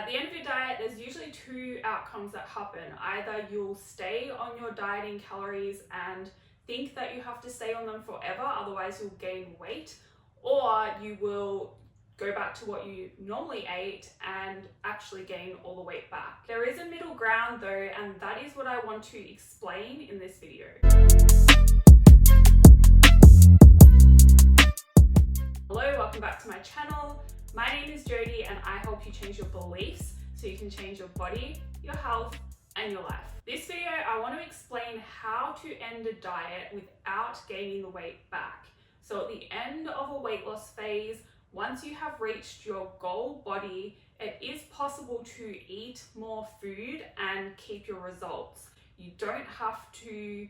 At the end of your diet, there's usually two outcomes that happen. Either you'll stay on your dieting calories and think that you have to stay on them forever, otherwise you'll gain weight, or you will go back to what you normally ate and actually gain all the weight back. There is a middle ground though, and that is what I want to explain in this video. Hello, welcome back to my channel. My name is Jody and I help you change your beliefs so you can change your body, your health, and your life. This video, I want to explain how to end a diet without gaining the weight back. So at the end of a weight loss phase, once you have reached your goal body, it is possible to eat more food and keep your results. You don't have to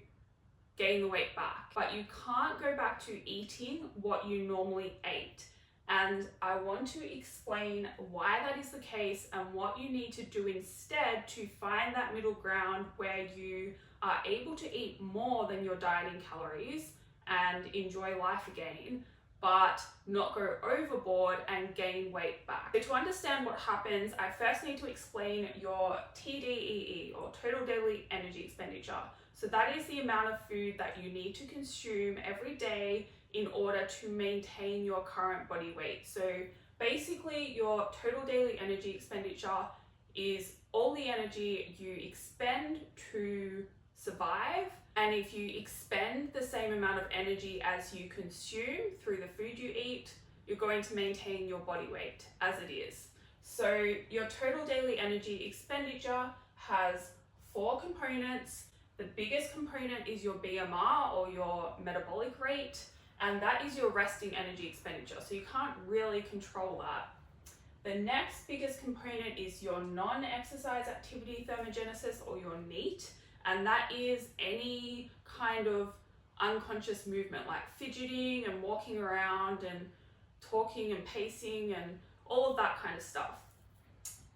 gain the weight back, but you can't go back to eating what you normally ate. And I want to explain why that is the case and what you need to do instead to find that middle ground where you are able to eat more than your dieting calories and enjoy life again, but not go overboard and gain weight back. So to understand what happens, I first need to explain your TDEE, or total daily energy expenditure. So that is the amount of food that you need to consume every day in order to maintain your current body weight. So basically your total daily energy expenditure is all the energy you expend to survive, and if you expend the same amount of energy as you consume through the food you eat, you're going to maintain your body weight as it is. So your total daily energy expenditure has 4 components. The biggest component is your BMR, or your metabolic rate, and that is your resting energy expenditure. So you can't really control that. The next biggest component is your non-exercise activity thermogenesis, or your NEAT, and that is any kind of unconscious movement like fidgeting and walking around and talking and pacing and all of that kind of stuff.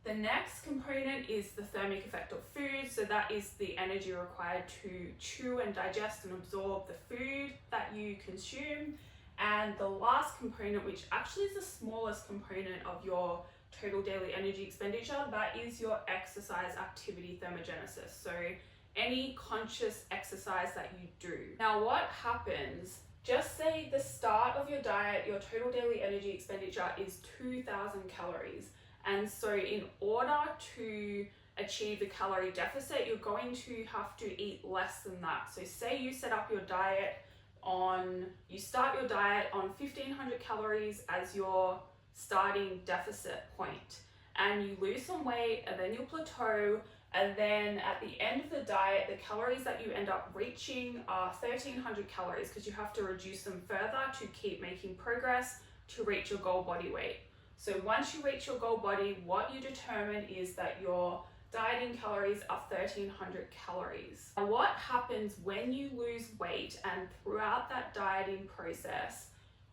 The next component is the thermic effect of food. So that is the energy required to chew and digest and absorb the food that you consume. And the last component, which actually is the smallest component of your total daily energy expenditure, that is your exercise activity thermogenesis. So any conscious exercise that you do. Now what happens, just say the start of your diet, your total daily energy expenditure is 2,000 calories. And so in order to achieve the calorie deficit, you're going to have to eat less than that. So say you set up your diet you start your diet on 1,500 calories as your starting deficit point, and you lose some weight and then you'll plateau. And then at the end of the diet, the calories that you end up reaching are 1,300 calories, because you have to reduce them further to keep making progress to reach your goal body weight. So once you reach your goal body, what you determine is that your dieting calories are 1,300 calories. Now, what happens when you lose weight and throughout that dieting process,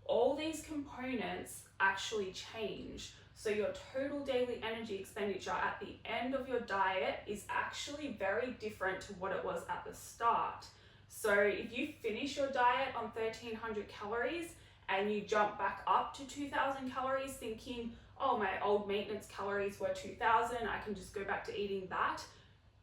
all these components actually change. So your total daily energy expenditure at the end of your diet is actually very different to what it was at the start. So if you finish your diet on 1,300 calories and you jump back up to 2,000 calories thinking, oh, my old maintenance calories were 2,000, I can just go back to eating that.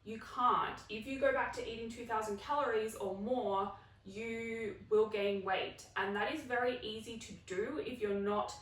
You can't. If you go back to eating 2,000 calories or more, you will gain weight. And that is very easy to do if you're not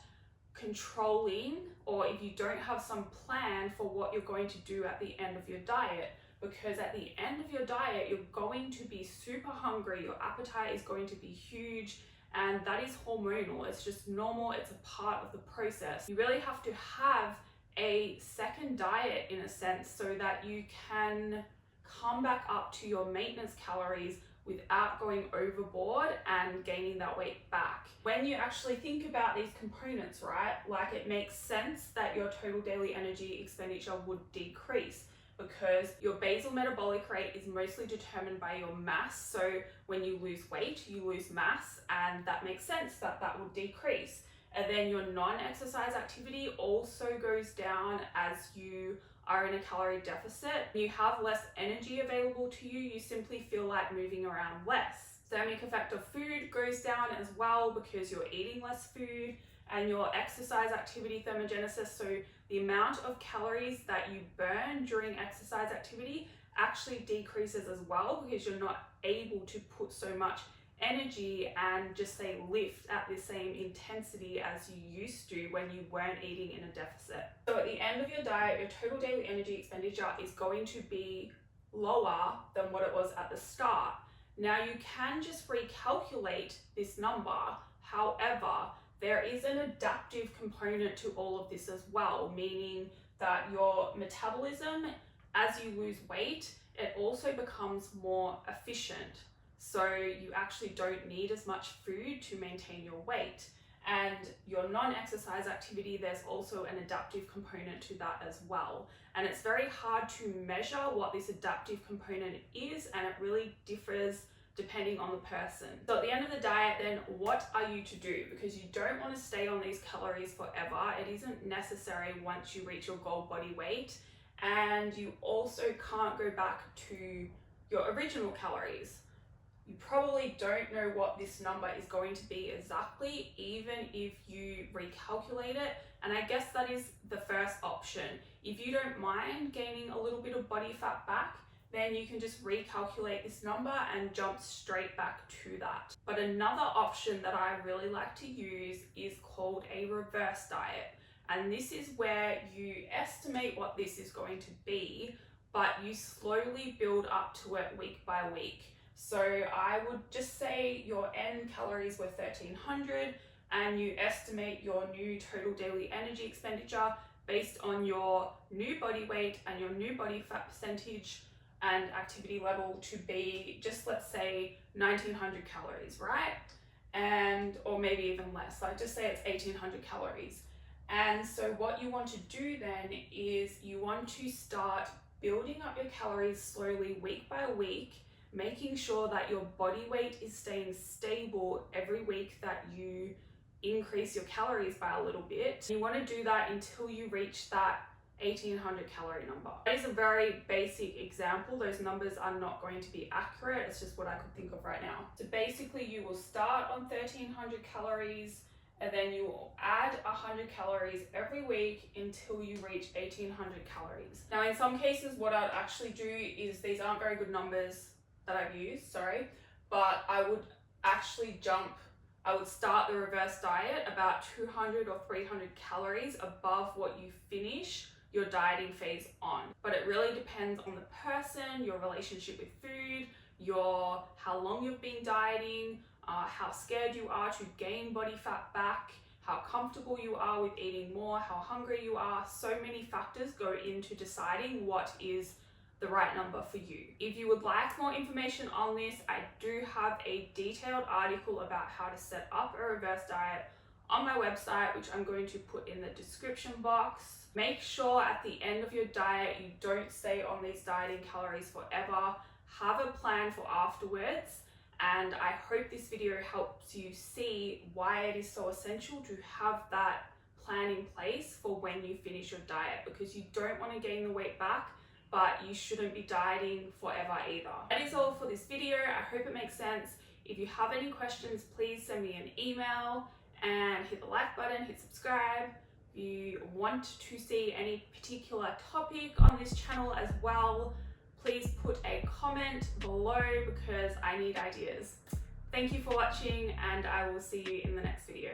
controlling, or if you don't have some plan for what you're going to do at the end of your diet. Because at the end of your diet, you're going to be super hungry, your appetite is going to be huge, and that is hormonal. It's just normal, it's a part of the process. You really have to have a second diet in a sense so that you can come back up to your maintenance calories without going overboard and gaining that weight back. When you actually think about these components, right, like it makes sense that your total daily energy expenditure would decrease, because your basal metabolic rate is mostly determined by your mass. So when you lose weight, you lose mass, and that makes sense that that will decrease. And then your non-exercise activity also goes down as you are in a calorie deficit. You have less energy available to you, you simply feel like moving around less. Thermic effect of food goes down as well because you're eating less food, and your exercise activity thermogenesis, so the amount of calories that you burn during exercise activity actually decreases as well, because you're not able to put so much energy and just say lift at the same intensity as you used to when you weren't eating in a deficit. So at the end of your diet, your total daily energy expenditure is going to be lower than what it was at the start. Now you can just recalculate this number. However, there is an adaptive component to all of this as well, meaning that your metabolism, as you lose weight, it also becomes more efficient. So you actually don't need as much food to maintain your weight. And your non-exercise activity, there's also an adaptive component to that as well. And it's very hard to measure what this adaptive component is, and it really differs depending on the person. So at the end of the diet, then what are you to do? Because you don't want to stay on these calories forever. It isn't necessary once you reach your goal body weight. And you also can't go back to your original calories. You probably don't know what this number is going to be exactly, even if you recalculate it. And I guess that is the first option. If you don't mind gaining a little bit of body fat back, then you can just recalculate this number and jump straight back to that. But another option that I really like to use is called a reverse diet. And this is where you estimate what this is going to be, but you slowly build up to it week by week. So I would just say your end calories were 1300 and you estimate your new total daily energy expenditure based on your new body weight and your new body fat percentage and activity level to be just, let's say, 1900 calories, right? And, or maybe even less, like just say it's 1800 calories. And so what you want to do then is you want to start building up your calories slowly week by week, making sure that your body weight is staying stable every week that you increase your calories by a little bit. You want to do that until you reach that 1800 calorie number. That is a very basic example. Those numbers are not going to be accurate. It's just what I could think of right now. So basically you will start on 1300 calories and then you will add 100 calories every week until you reach 1800 calories. Now in some cases what I'd actually do is, these aren't very good numbers that I've used, sorry, but I would actually start the reverse diet about 200 or 300 calories above what you finish your dieting phase on. But it really depends on the person, your relationship with food, how long you've been dieting, how scared you are to gain body fat back, how comfortable you are with eating more, how hungry you are. So many factors go into deciding what is the right number for you. If you would like more information on this, I do have a detailed article about how to set up a reverse diet on my website, which I'm going to put in the description box. Make sure at the end of your diet, you don't stay on these dieting calories forever. Have a plan for afterwards. And I hope this video helps you see why it is so essential to have that plan in place for when you finish your diet, because you don't want to gain the weight back, but you shouldn't be dieting forever either. That is all for this video. I hope it makes sense. If you have any questions, please send me an email and hit the like button, hit subscribe. If you want to see any particular topic on this channel as well, please put a comment below because I need ideas. Thank you for watching and I will see you in the next video.